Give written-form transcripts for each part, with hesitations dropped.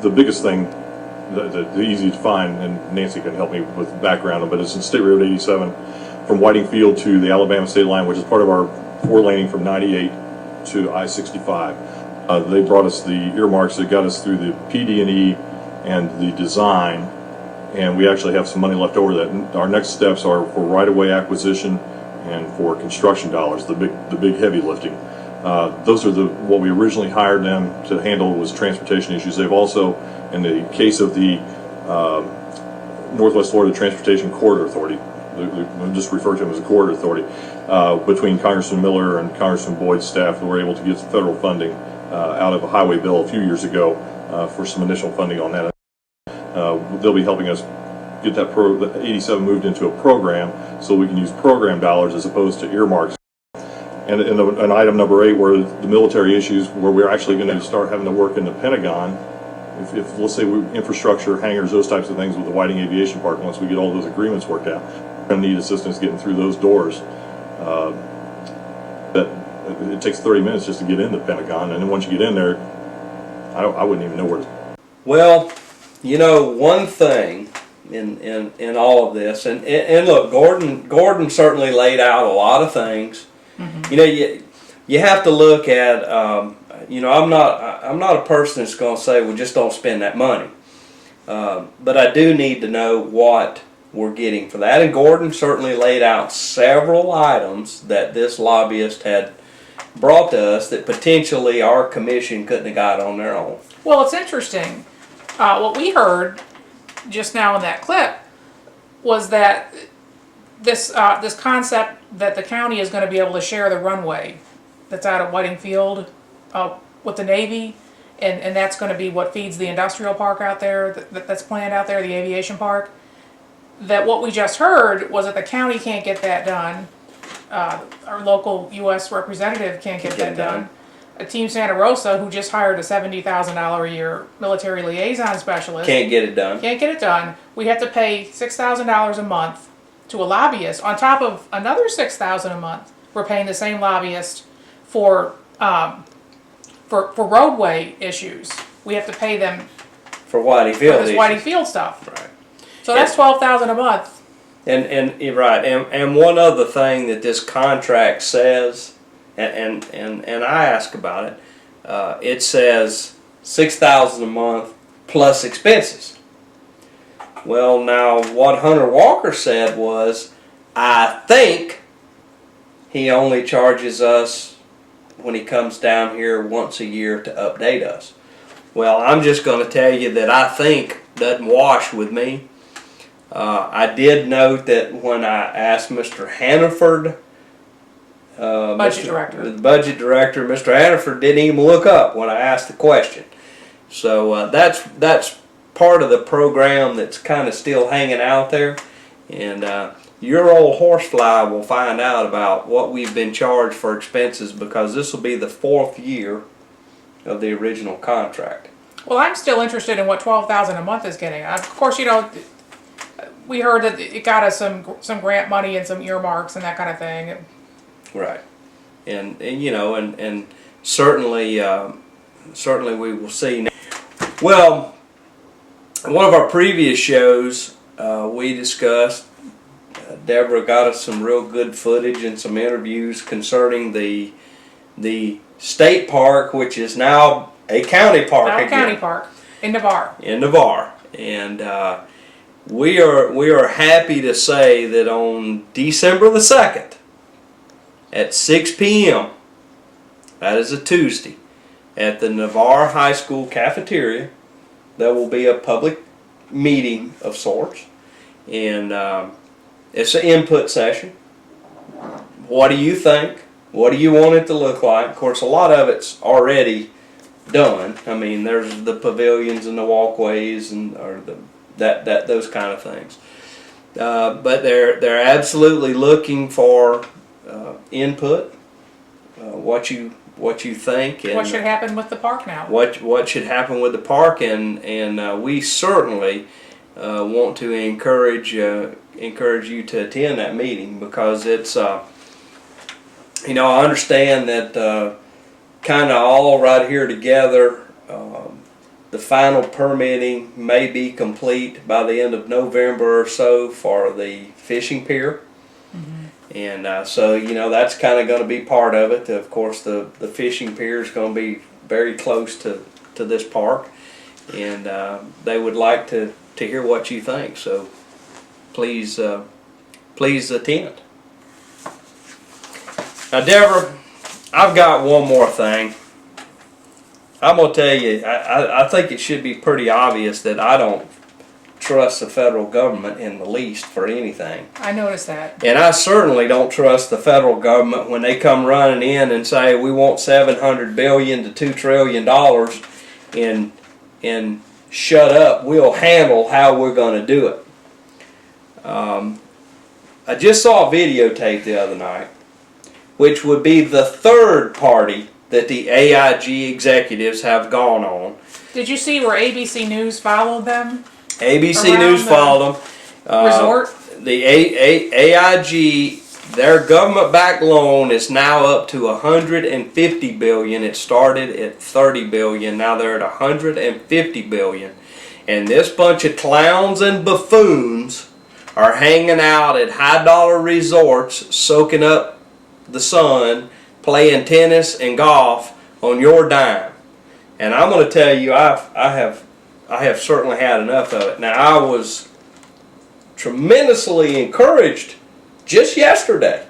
the biggest thing, the easy to find, and Nancy can help me with background, but it's in State Road 87 from Whiting Field to the Alabama state line, which is part of our 4-laning from 98 to I-65. They brought us the earmarks that got us through the PD&E and the design, and we actually have some money left over. That our next steps are for right-of-way acquisition and for construction dollars, the big heavy lifting. Those are what we originally hired them to handle, was transportation issues. They've also, in the case of the Northwest Florida Transportation Corridor Authority, we just refer to them as a corridor authority, between Congressman Miller and Congressman Boyd's staff, we were able to get some federal funding out of a highway bill a few years ago for some initial funding on that. They'll be helping us get that 87 moved into a program so we can use program dollars as opposed to earmarks. And in item number 8, where the military issues, where we're actually going to start having to work in the Pentagon, if let's say infrastructure, hangars, those types of things with the Whiting Aviation Park, once we get all those agreements worked out, we're going to need assistance getting through those doors. It takes 30 minutes just to get in the Pentagon, and then once you get in there, I wouldn't even know where to. Well, you know, one thing in all of this, and look, Gordon certainly laid out a lot of things. Mm-hmm. You know, you have to look at. You know, I'm not a person that's going to say, well, just don't spend that money. But I do need to know what we're getting for that. And Gordon certainly laid out several items that this lobbyist had brought to us that potentially our commission couldn't have got on their own. Well, it's interesting. What we heard just now in that clip was that this concept that the county is going to be able to share the runway that's out at Whiting Field with the Navy, and that's going to be what feeds the industrial park out there that's planned out there, the aviation park. That what we just heard was that the county can't get that done. Our local U.S. representative can't get that done. Team Santa Rosa, who just hired a $70,000 a year military liaison specialist, can't get it done. Can't get it done. We have to pay $6,000 a month to a lobbyist. On top of another $6,000 a month, we're paying the same lobbyist for roadway issues. We have to pay them for Whiting Field. For this Whiting Field stuff. Right. So that's $12,000 a month. And right. And one other thing that this contract says, and I ask about it. It says $6,000 a month plus expenses. Well, now what Hunter Walker said was, I think he only charges us when he comes down here once a year to update us. Well, I'm just going to tell you that I think doesn't wash with me. I did note that when I asked Mr. Hannaford, the budget director, Mr. Hannaford didn't even look up when I asked the question. So that's part of the program that's kind of still hanging out there. And your old horsefly will find out about what we've been charged for expenses, because this will be the 4th year of the original contract. Well, I'm still interested in what $12,000 a month is getting. Of course, you know, we heard that it got us some grant money and some earmarks and that kind of thing. Right, and you know, and certainly we will see now. Well, in one of our previous shows, we discussed. Deborah got us some real good footage and some interviews concerning the state park, which is now a county park. Now a county park in Navarre. In Navarre, and we are happy to say that on December the 2nd at 6 p.m. that is a Tuesday, at the Navarre High School cafeteria, there will be a public meeting of sorts, and it's an input session. What do you think? What do you want it to look like? Of course, a lot of it's already done. I mean, there's the pavilions and the walkways and those kind of things. But they're absolutely looking for input. What you think? And what should happen with the park now? What should happen with the park? And we certainly want to encourage you to attend that meeting, because it's you know, I understand that kind of all right here together the final permitting may be complete by the end of November or so for the fishing pier. And so, you know, that's kind of going to be part of it. Of course, the fishing pier is going to be very close to this park. And they would like to hear what you think. So please, please attend. Now, Deborah, I've got one more thing. I'm going to tell you, I think it should be pretty obvious that I don't trust the federal government in the least for anything. I noticed that. And I certainly don't trust the federal government when they come running in and say we want $700 billion to $2 trillion and shut up, we'll handle how we're going to do it. I just saw a videotape the other night, which would be the third party that the AIG executives have gone on. Did you see where ABC News followed them? ABC Around News the followed them. resort? The AIG, their government-backed loan is now up to $150 billion. It started at $30 billion. Now they're at $150 billion. And this bunch of clowns and buffoons are hanging out at high-dollar resorts, soaking up the sun, playing tennis and golf on your dime. And I'm going to tell you, I have certainly had enough of it. Now, I was tremendously encouraged just yesterday.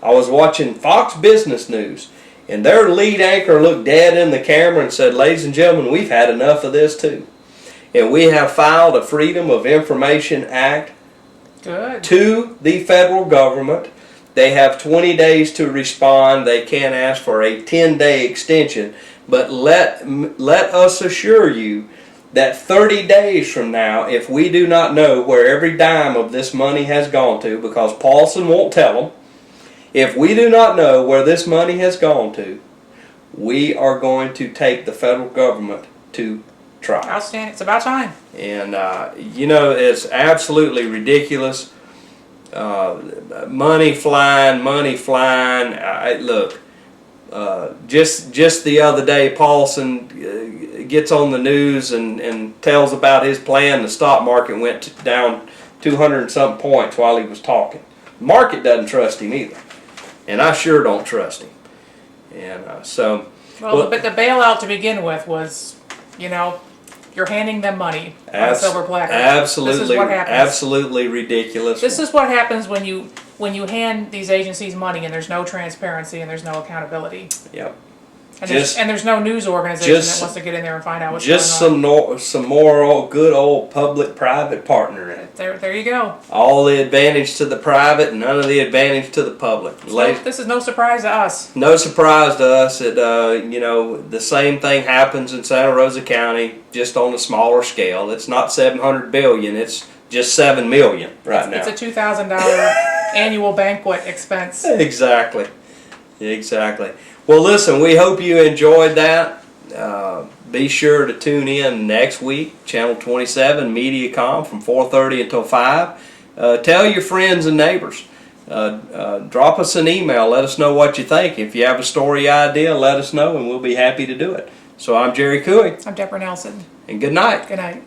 I was watching Fox Business News, and their lead anchor looked dead in the camera and said, "Ladies and gentlemen, we've had enough of this too. And we have filed a Freedom of Information Act Good. to the federal government. They have 20 days to respond. They can ask for a 10-day extension. But let us assure you that 30 days from now, if we do not know where every dime of this money has gone to, because Paulson won't tell them, if we do not know where this money has gone to, we are going to take the federal government to trial. Outstanding. It's about time. And, you know, it's absolutely ridiculous. Money flying. Look, just the other day, Paulson gets on the news and tells about his plan. The stock market went down 200 and something points while he was talking. The market doesn't trust him either. And I sure don't trust him. And Well, but the bailout to begin with was, you know, you're handing them money on a silver platter. Absolutely, This is what happens. absolutely ridiculous. This is what happens when you hand these agencies money and there's no transparency and there's no accountability. Yep. And, Just- there's no news organization that wants to get in there and find out what's Just going on. some more good old public-private partnering. There you go. All the advantage to the private, none of the advantage to the public. This is no surprise to us. No surprise to us that you know, the same thing happens in Santa Rosa County, just on a smaller scale. It's not $700 billion; it's just $7 million right now. It's a $2,000 annual banquet expense. Exactly. Well, listen, we hope you enjoyed that. Be sure to tune in next week, Channel 27, MediaCom, from 4:30 until 5. Tell your friends and neighbors. Drop us an email. Let us know what you think. If you have a story idea, let us know, and we'll be happy to do it. So I'm Jerry Cooey. I'm Deborah Nelson. And good night. Good night.